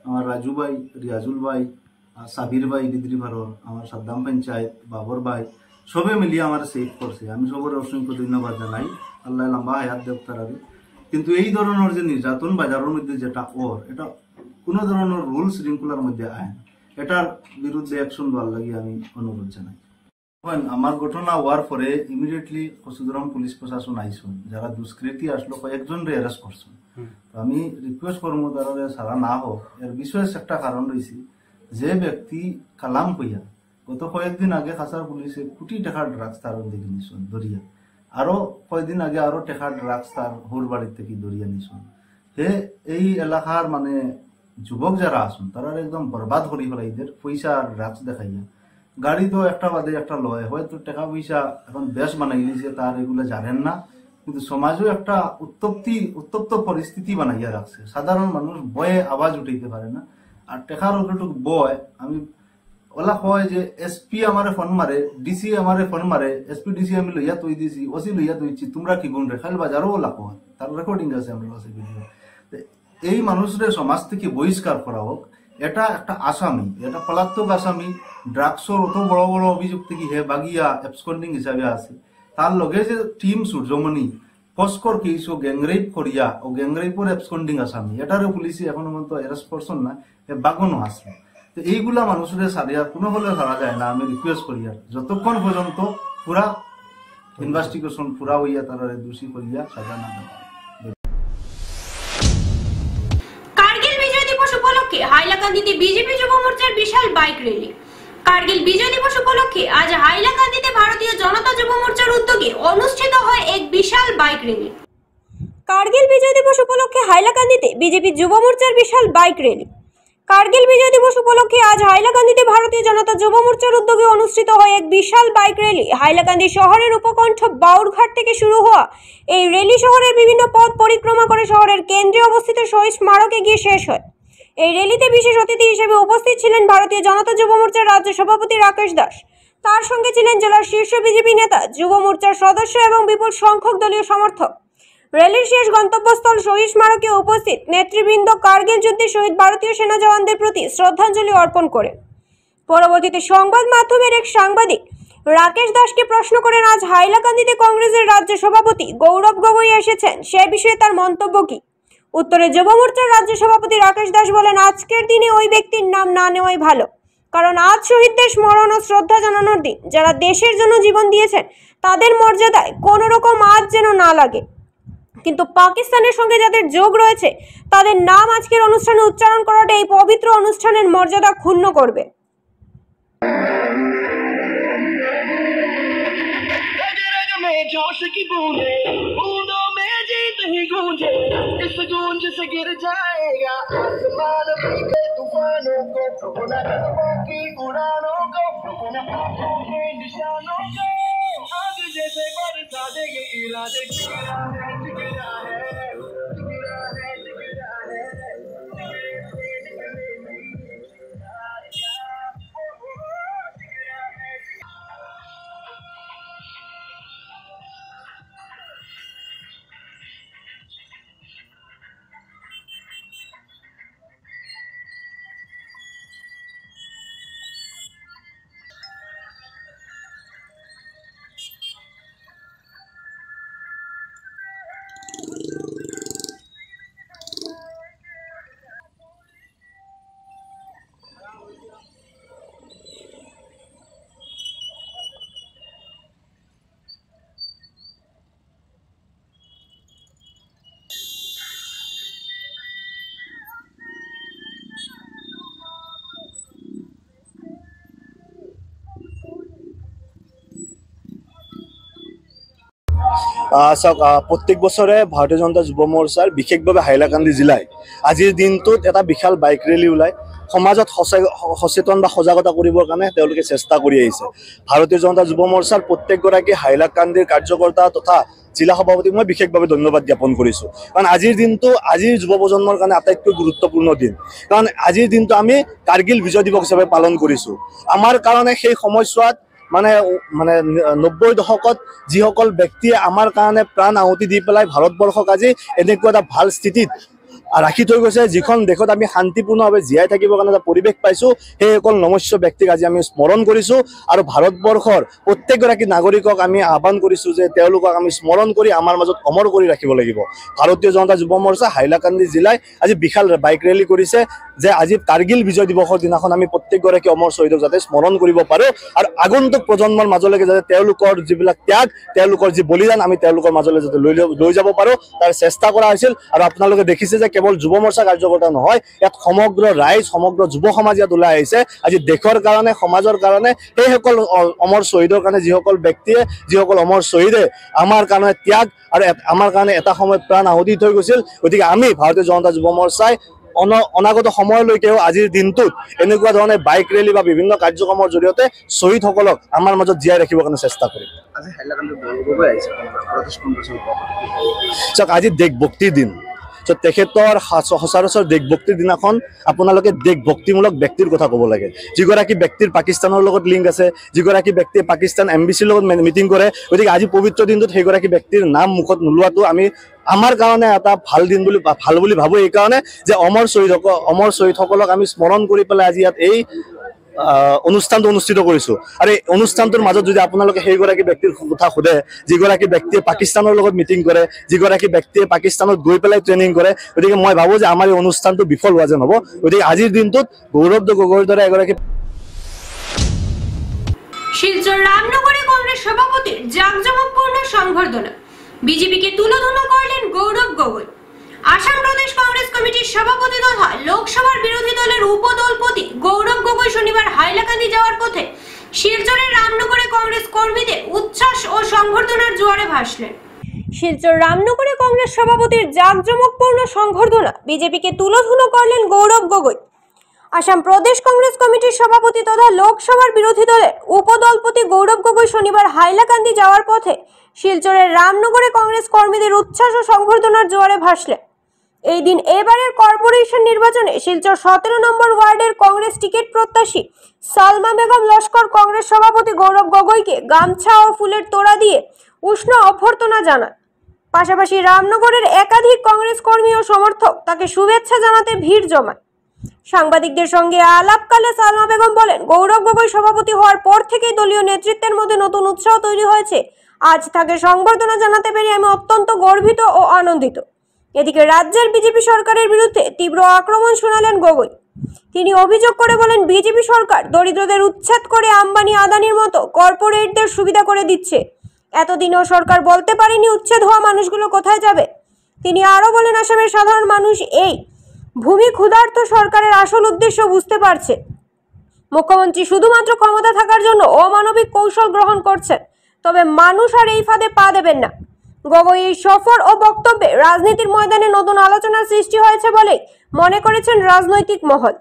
আমার রাজু ভাই রিয়াজুল ভাই সাবির ভাই বিদ্রি ফারুক আমার সাদ্দাম পঞ্চায়েত বাবর ভাই সবে মিলিয়ে আমার সেভ করছে আমি সবার অসংখ্য ধন্যবাদ জানাই আল্লাহ লম্বা হায়াত দেব তারা কিন্তু এই ধরনের যে নির্যাতন বাজারের মধ্যে যেটা এটা কোনো ধরনের রুল শৃঙ্খলার মধ্যে আইন এটার বিরুদ্ধে অ্যাকশন দেওয়ার লাগে আমি অনুরোধ জানাই আমার ঘটনা হওয়ার পরে ইমিডিয়েটলি কচুদরম পুলিশ প্রশাসন আইসুন যারা দুষ্কৃতী আসলো কয়েকজন অ্যারেস্ট করছেন আমি রিকোয়েস্ট করবো তারা সারা না হোক এর বিশেষ একটা কারণ রয়েছে যে ব্যক্তি কালাম কইয়া গত কয়েকদিন আগে খাসার পুলিশে কোটি টাকার ড্রাগস তার দিকে নিয়েছেন দরিয়া আরো কয়েকদিন আগে আরো টাকার ড্রাগস তার হোর বাড়ির থেকে দরিয়া নিয়েছেন হে এই এলাকার মানে যুবক যারা আসুন তারা একদম বরবাদ করি ফেলাইদের পয়সা আর ড্রাগস দেখাইয়া গাড়ি তো একটা বাদে একটা লয় হয়তো টাকা পয়সা এখন বেশ বানাই দিয়েছে তার এগুলো জানেন না কিন্তু সমাজও একটা উত্তপ্ত পরিস্থিতি বানাইয়া রাখছে সাধারণ মানুষ বয়ে আওয়াজ উঠাইতে পারে না আর টেকার উপরটুক বয় আমি ওলা কয় যে এসপি আমারে ফোন মারে ডিসি আমারে ফোন মারে এসপি ডিসি আমি লইয়া তৈ দিছি ওসি লইয়া তৈছি তোমরা কি গুণ রেখাল বাজারও ওলা কয় তার রেকর্ডিং আছে আমার কাছে ভিডিও এই মানুষের সমাজ থেকে বহিষ্কার করা হোক এটা একটা আসামি এটা পলাতক আসামি ড্রাগসর অত বড় বড় অভিযোগ থেকে হে বাগিয়া এবসকন্ডিং হিসাবে আছে তার লগে যে টিম সূর্যমণি ফস্কর কেস ও গ্যাংরেপ করিয়া ও গ্যাংরেপর এবসকন্ডিং আসামি এটারও পুলিশে এখনো পর্যন্ত অ্যারেস্ট করছেন না বাগনও আছে তো এইগুলা মানুষের সারিয়া কোনো হলে সারা যায় না আমি রিকোয়েস্ট করি আর যতক্ষণ পর্যন্ত পুরা ইনভেস্টিগেশন পুরা হইয়া তারা দোষী করিয়া সাজা না দেয় হাইলাকান্দিতে বিজেপি যুব মোর্চার বিশাল বাইক র্যালি কার্গিল বিজয় দিবস উপলক্ষে আজ হাইলাকান্দিতে ভারতীয় জনতা যুব মোর্চার উদ্যোগে অনুষ্ঠিত হয় এক বিশাল বাইক র্যালি কার্গিল বিজয় দিবস উপলক্ষে হাইলাকান্দিতে বিজেপি যুব মোর্চার বিশাল বাইক র্যালি কার্গিল বিজয় দিবস উপলক্ষে আজ হাইলাকান্দিতে ভারতীয় জনতা যুব মোর্চার উদ্যোগে অনুষ্ঠিত হয় এক বিশাল বাইক র্যালি হাইলাকান্দি শহরের উপকণ্ঠ বাউরঘাট থেকে শুরু হওয়া এই র্যালি শহরের বিভিন্ন পথ পরিক্রমা করে শহরের কেন্দ্রে অবস্থিত শহীদ স্মারকে গিয়ে শেষ হয় এই র্যালিতে বিশেষ অতিথি হিসেবে উপস্থিত ছিলেন ভারতীয় জনতা যুব মোর্চার রাজ্য সভাপতি রাকেশ দাস তার সঙ্গে ছিলেন জেলার শীর্ষ বিজেপি নেতা যুব মোর্চার সদস্য এবং বিপুল সংখ্যক দলীয় সমর্থক র্যালির শেষ গন্তব্যস্থল শহীদ স্মারকে উপস্থিত নেতৃবৃন্দ কার্গিল যুদ্ধে শহীদ ভারতীয় সেনা জওয়ানদের প্রতি শ্রদ্ধাঞ্জলি অর্পণ করেন পরবর্তীতে সংবাদ মাধ্যমের এক সাংবাদিক রাকেশ দাসকে প্রশ্ন করেন আজ হাইলাকান্দিতে কংগ্রেসের রাজ্য সভাপতি গৌরব গগৈ এসেছেন সে বিষয়ে তার মন্তব্য কি উত্তরে যুব মোর্চার রাজ্য সভাপতি রাকেশ দাস বলেন আজকের দিনে ওই ব্যক্তির নাম না নেওয়াই ভালো কারণ আজ শহীদদের স্মরণ ও শ্রদ্ধা জানানোর দিন যারা দেশের জন্য জীবন দিয়েছেন তাদের মর্যাদায় কোনো রকম আজ যেন না লাগে কিন্তু পাকিস্তানের সঙ্গে যাদের যোগ রয়েছে তাদের নাম আজকের অনুষ্ঠানে উচ্চারণ করাটা এই পবিত্র অনুষ্ঠানের মর্যাদা ক্ষুণ্ণ করবে जोश की बूंदे बूंदों में जीत ही गूंजे इस गूंज से गिर जाएगा आसमान के तूफानों को अपना कदमों की उड़ानों को अपना हाथों के निशानों को आग जैसे बरसा देंगे इरादे टिकरा है टिकरा है टिकरा है टिकरा है প্রত্যেক বছৰে ভাৰতীয় জনতা যুৱ মৰ্চাৰ বিশেষভাৱে হাইলাকান্দি জিলায় আজিৰ দিনটোত এটা বিশাল বাইক ৰেলী ওলাই সমাজত সচেতন বা সজাগতা কৰিবৰ কাৰণে তেওঁলোকে চেষ্টা কৰি আহিছে ভাৰতীয় জনতা যুৱ মৰ্চাৰ প্ৰত্যেকগৰাকী হাইলাকান্দিৰ কাৰ্যকৰ্তা তথা জিলা সভাপতিক মই বিশেষভাৱে ধন্যবাদ জ্ঞাপন কৰিছোঁ কাৰণ আজিৰ দিনটো আজিৰ যুৱ প্ৰজন্মৰ কাৰণে আটাইতকৈ গুৰুত্বপূৰ্ণ দিন কাৰণ আজিৰ দিনটো আমি কাৰ্গিল বিজয় দিৱস হিচাপে পালন কৰিছোঁ আমাৰ কাৰণে সেই সময়ছোৱাত মানে 90 দশকত যিসকল ব্যক্তিয়ে আমাৰ কাৰণে প্ৰাণ আহুতি দি পেলাই ভাৰতবৰ্ষক আজি এনেকুৱা এটা ভাল স্থিতিত ৰাখি থৈ গৈছে, যিখন দেশত আমি শান্তিপূৰ্ণভাৱে জীয়াই থাকিবৰ কাৰণে এটা পৰিৱেশ পাইছোঁ, সেইসকল নমস্য ব্যক্তিক আজি আমি স্মৰণ কৰিছোঁ। আৰু ভাৰতবৰ্ষৰ প্ৰত্যেকগৰাকী নাগৰিকক আমি আহ্বান কৰিছোঁ যে তেওঁলোকক আমি স্মৰণ কৰি আমাৰ মাজত অমৰ কৰি ৰাখিব লাগিব। ভাৰতীয় জনতা যুৱ মৰ্চা হাইলাকান্দি জিলাই আজি বিশাল বাইক ৰেলী কৰিছে যে আজি কাৰ্গিল বিজয় দিৱসৰ দিনাখন আমি প্ৰত্যেকগৰাকী অমৰ শ্বহীদক যাতে স্মৰণ কৰিব পাৰোঁ আৰু আগন্তুক প্ৰজন্মৰ মাজলৈকে যাতে তেওঁলোকৰ যিবিলাক ত্যাগ, তেওঁলোকৰ যি বলিদান আমি তেওঁলোকৰ মাজলৈ যাতে লৈ যাব পাৰোঁ তাৰ চেষ্টা কৰা হৈছিল। আৰু আপোনালোকে দেখিছে যে কেৱল যুৱ মৰ্চা কাৰ্যকৰ্তা নহয়, ইয়াত সমগ্ৰ ৰাইজ, সমগ্ৰ যুৱ সমাজ ইয়াত ওলাই আহিছে আজি দেশৰ কাৰণে, সমাজৰ কাৰণে, সেইসকল অমৰ শ্বহীদৰ কাৰণে যিসকল ব্যক্তিয়ে, যিসকল অমৰ শ্বহীদে আমাৰ কাৰণে ত্যাগ আৰু আমাৰ কাৰণে এটা সময়ত প্ৰাণ আহুতি থৈ গৈছিল। গতিকে আমি ভাৰতীয় জনতা যুৱ মৰ্চাই অনাগত সময়লৈকেও আজিৰ দিনটোত এনেকুৱা ধৰণে বাইক ৰেলী বা বিভিন্ন কাৰ্যক্ৰমৰ জৰিয়তে শ্বহীদসকলক আমাৰ মাজত জীয়াই ৰাখিবৰ কাৰণে চেষ্টা কৰিম। চাওক, আজি দেশভক্তিৰ দিন। তেখেতৰ সচৰাচৰ দেশভক্তিৰ দিনাখন আপোনালোকে দেশভক্তিমূলক ব্যক্তিৰ কথা ক'ব লাগে, যিগৰাকী ব্যক্তিৰ পাকিস্তানৰ লগত লিংক আছে, যিগৰাকী ব্যক্তিয়ে পাকিস্তান এম্বেচিৰ লগত মিটিং কৰে। গতিকে আজি পবিত্ৰ দিনটোত সেইগৰাকী ব্যক্তিৰ নাম মুখত নোলোৱাটো আমাৰ কাৰণে এটা ভাল বুলি ভাবোঁ। এইকাৰণে যে অমৰ শ্বহীদসকলক আমি স্মৰণ কৰি পেলাই আজি ইয়াত এই অনুষ্ঠানটো অনুষ্ঠিত কৰিছোঁ। আৰু এই অনুষ্ঠানটোৰ মাজত যদি আপোনালোকে সেইগৰাকী ব্যক্তিৰ কথা সোধে, যিগৰাকী ব্যক্তিয়ে পাকিস্তানৰ লগত মিটিং কৰে, যিগৰাকী ব্যক্তিয়ে পাকিস্তানত গৈ পেলাই ট্ৰেইনিং কৰে, গতিকে মই ভাবোঁ যে আমাৰ এই অনুষ্ঠানটো বিফল হোৱা যেন হ'ব। গতিকে আজিৰ দিনটোত গৌৰৱ গগৈৰ দৰে এগৰাকী শিলচর রামনগরে কংগ্রেস সভাপতির জাঁকজমকপূর্ণ সংবর্ধনা, বিজেপিকে তুলোধুলো করলেন গৌরব গগৈ। আসাম প্রদেশ কংগ্রেস কমিটির সভাপতি তথা লোকসভার বিরোধী দলের উপদলপতি গৌরব গগৈ শনিবার হাইলাকান্দি যাওয়ার পথে শিলচরের রামনগরে কংগ্রেস কর্মীদের উচ্ছ্বাস ও সংবর্ধনার জোয়ারে ভাসলেন। শিলচর রামনগরে কংগ্রেস সভাপতির জাঁকজমকপূর্ণ সংবর্ধনা, বিজেপিকে তুলোধুলো করলেন গৌরব গগৈ। আসাম প্রদেশ কংগ্রেস কমিটির সভাপতি তথা লোকসভার বিরোধী দলের উপদলপতি গৌরব গগৈ শনিবার হাইলাকান্দি যাওয়ার পথে শিলচরের রামনগরে কংগ্রেস কর্মীদের উচ্ছ্বাস ও সংবর্ধনার জোয়ারে ভাসলেন। এই দিন এবারের কর্পোরেশন নির্বাচনে শিলচর 17 নম্বর ওয়ার্ডের কংগ্রেস টিকিট প্রত্যাশী সালমা বেগম লস্কর কংগ্রেস সভাপতি গৌরব গগৈকে গামছা ও ফুলের তোড়া দিয়ে উষ্ণ অভ্যর্থনা জানান। পাশাপাশি রামনগরের একাধিক কংগ্রেস কর্মী ও সমর্থক তাকে শুভেচ্ছা জানাতে ভিড় জমায়। সাংবাদিকদের সঙ্গে আলাপকালে সালমা বেগম বলেন, গৌরব গগৈ সভাপতি হওয়ার পর থেকেই দলীয় নেতৃত্বের মধ্যে নতুন উৎসাহ তৈরি হয়েছে। আজ তাকে সংবর্ধনা জানাতে পেরে আমি অত্যন্ত গর্বিত ও আনন্দিত। এদিকে রাজ্যের বিজেপি সরকারের বিরুদ্ধে তীব্র আক্রমণ শোনালেন গগৈ। তিনি অভিযোগ করে বলেন, বিজেপি সরকার দরিদ্রদের উচ্ছেদ করে আম্বানি আদানির মতো কর্পোরেটদের সুবিধা করে দিচ্ছে। এতদিনও সরকার বলতে পারেনি উচ্ছেদ হওয়া মানুষগুলো কোথায় যাবে। তিনি আরো বলেন, আসামের সাধারণ মানুষ এই ভূমি ক্ষুধার্ত সরকারের আসল উদ্দেশ্য বুঝতে পারছে। মুখ্যমন্ত্রী শুধুমাত্র ক্ষমতা থাকার জন্য অমানবিক কৌশল গ্রহণ করছেন, তবে মানুষ আর এই ফাঁদে পা দেবেন না। গগৈ এই সফর ও বক্তব্যে রাজনীতির ময়দানে নতুন আলোচনার সৃষ্টি হয়েছে বলেই মনে করেছেন রাজনৈতিক মহল।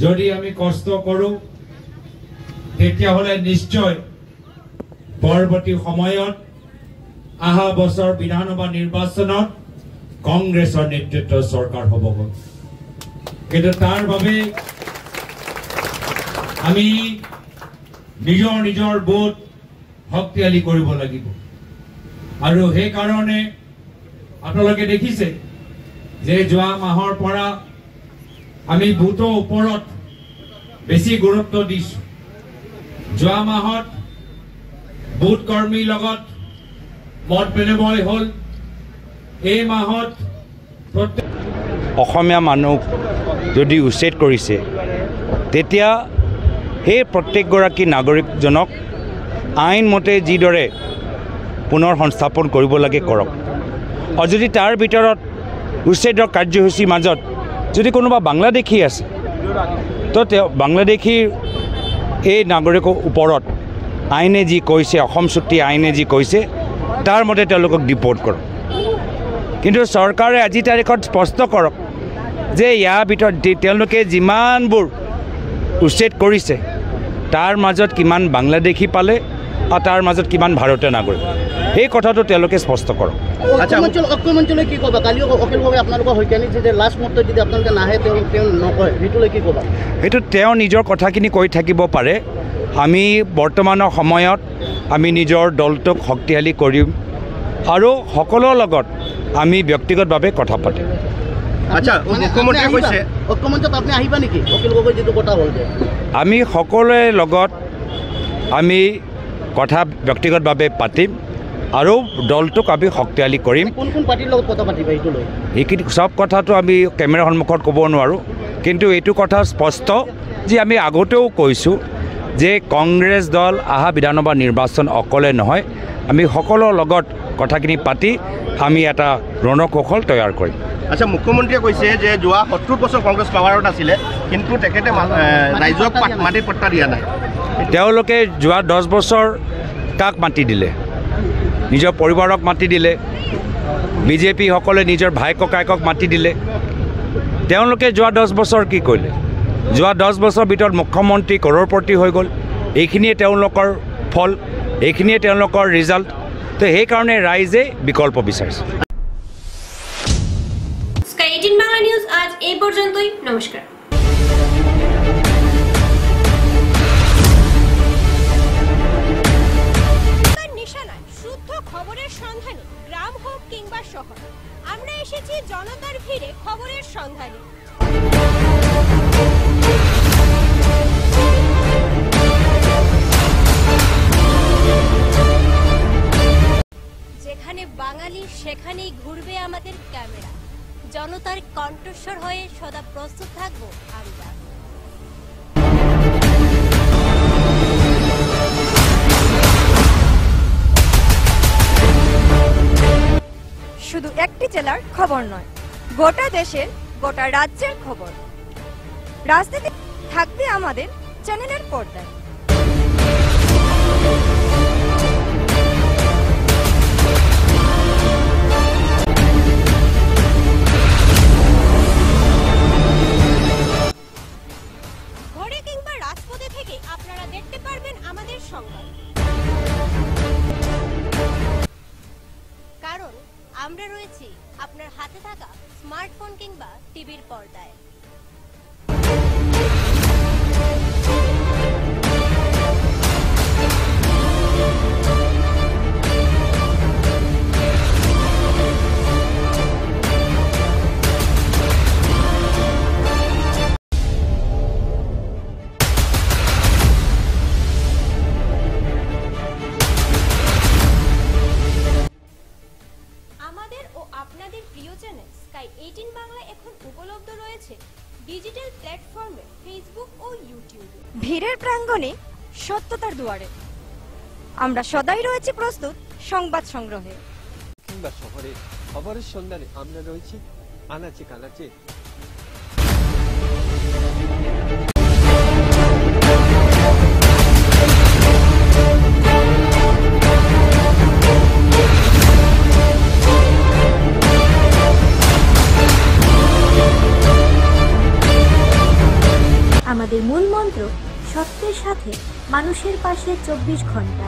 যদি আমি কষ্ট কৰোঁ তেতিয়াহ'লে নিশ্চয় পৰৱৰ্তী সময়ত অহা বছৰ বিধানসভা নিৰ্বাচনত কংগ্ৰেছৰ নেতৃত্বৰ চৰকাৰ হ'ব। কিন্তু তাৰ বাবে আমি নিজৰ বুথ শক্তিশালী কৰিব লাগিব। আৰু সেইকাৰণে আপোনালোকে দেখিছে যে যোৱা মাহৰ পৰা আমি বুথৰ ওপৰত বেছি গুৰুত্ব দিছোঁ। যোৱা মাহত বুথ কৰ্মীৰ লগত মত বিনিময় হ'ল। এই মাহত অসমীয়া মানুহ যদি উচ্ছেদ কৰিছে তেতিয়া সেই প্ৰত্যেকগৰাকী নাগৰিকজনক আইনমতে যিদৰে পুনৰ সংস্থাপন কৰিব লাগে কৰক। আৰু যদি তাৰ ভিতৰত উচ্ছেদৰ কাৰ্যসূচীৰ মাজত যদি কোনোবা বাংলাদেশী আছে তো তেওঁ বাংলাদেশীৰ এই নাগৰিকৰ ওপৰত আইনে যি কৈছে, অসম চুক্তি আইনে যি কৈছে তাৰ মতে তেওঁলোকক ডিপৰ্ট কৰক। কিন্তু চৰকাৰে আজি তাৰিখত স্পষ্ট কৰক যে ইয়াৰ ভিতৰত তেওঁলোকে যিমানবোৰ উচ্ছেদ কৰিছে তাৰ মাজত কিমান বাংলাদেশী পালে আৰু তাৰ মাজত কিমান ভাৰতীয় নাগৰিক। সেই কথাটো তেওঁলোকে স্পষ্ট কৰক। অক্ষমঞ্চলে কি ক'বা? কালি অখিল গগৈ আপোনালোকৰ সৈজ্ঞানিক যে লাষ্ট মুহূৰ্তত যদি আপোনালোকে নাহে তেওঁ নকয়, সেইটোলৈ কি ক'বা? সেইটো তেওঁ নিজৰ কথাখিনি কৈ থাকিব পাৰে। আমি বৰ্তমানৰ সময়ত আমি নিজৰ দলটোক শক্তিশালী কৰিম আৰু সকলোৰ লগত আমি ব্যক্তিগতভাৱে কথা পাতিম। আচ্ছা, মুখ্যমন্ত্ৰীয়ে কৈছে অক্ষমঞ্চত আপুনি আহিবা নেকি? অখিল গগৈ যিটো কথা হ'ল যে আমি সকলোৰে লগত আমি কথা ব্যক্তিগতভাৱে পাতিম আৰু দলটোক আমি শক্তিশালী কৰিম। কোন কোন পাৰ্টিৰ লগত কথা পাতিবা এইটো লৈ? এইখিনি চব কথাটো আমি কেমেৰাৰ সন্মুখত ক'ব নোৱাৰোঁ, কিন্তু এইটো কথা স্পষ্ট যে আমি আগতেও কৈছোঁ যে কংগ্ৰেছ দল অহা বিধানসভা নিৰ্বাচন অকলে নহয়, আমি সকলোৰ লগত কথাখিনি পাতি আমি এটা ৰণকৌশল তৈয়াৰ কৰিম। আচ্ছা, মুখ্যমন্ত্ৰীয়ে কৈছে যে যোৱা 70 বছৰ কংগ্ৰেছ পাৱাৰত আছিলে, কিন্তু তেখেতে ৰাইজক মাটিৰ পট্টা দিয়া নাই। তেওঁলোকে যোৱা 10 বছৰ কাক মাটি দিলে? নিজৰ পৰিবাৰক মাটি দিলে, বিজেপিসকলে নিজৰ ভাই ককায়েকক মাটি দিলে। তেওঁলোকে যোৱা 10 বছৰ কি কৰিলে? যোৱা 10 বছৰ ভিতৰত মুখ্যমন্ত্ৰী কৰৰপতি হৈ গ'ল। এইখিনিয়ে তেওঁলোকৰ ফল, এইখিনিয়ে তেওঁলোকৰ ৰিজাল্ট। তো সেইকাৰণে ৰাইজে বিকল্প বিচাৰিছে। স্কাই 18 বাংলা নিউজ আজ এই পর্যন্তই। নমস্কার। নিশানায় শুদ্ধ খবরের সন্ধানে গ্রাম হোক কিংবা শহর, আমরা এসেছি জনতার ভিড়ে খবরের সন্ধানে। যেখানে বাঙালি সেখানেই ঘুরবে আমাদের ক্যামেরা। জনতার কণ্ঠস্বর হয়ে সদা প্রস্তুত থাকবো আমরা। শুধু একটি জেলার খবর নয়, গোটা দেশের গোটা রাজ্যের খবর। রাজনীতি থাকবে আমাদের চ্যানেলের পর্দায়। ঘরে কিংবা রাজপথে থেকে আপনারা দেখতে পারবেন আমাদের সংবাদ, কারণ আমরা রয়েছি আপনার হাতে থাকা স্মার্টফোন কিংবা টিভির পর্দায়। আমাদের ও আপনাদের প্রিয় চ্যানেল স্কাই 18 বাংলা এখন উপলব্ধ রয়েছে ডিজিটাল প্ল্যাটফর্মে, ফেসবুক ও ইউটিউবে। ভিড়ের প্রাঙ্গণে সত্যতার দুয়ারে আমরা সদাই রয়েছে প্রস্তুত সংবাদ সংগ্রহে। কিংবা শহরে খবরের সন্ধানে আমরা রয়েছি আনাচে কানাচে। আমাদের মূল মন্ত্র সত্যের সাথে মানুষের পাশে 24 ঘন্টা।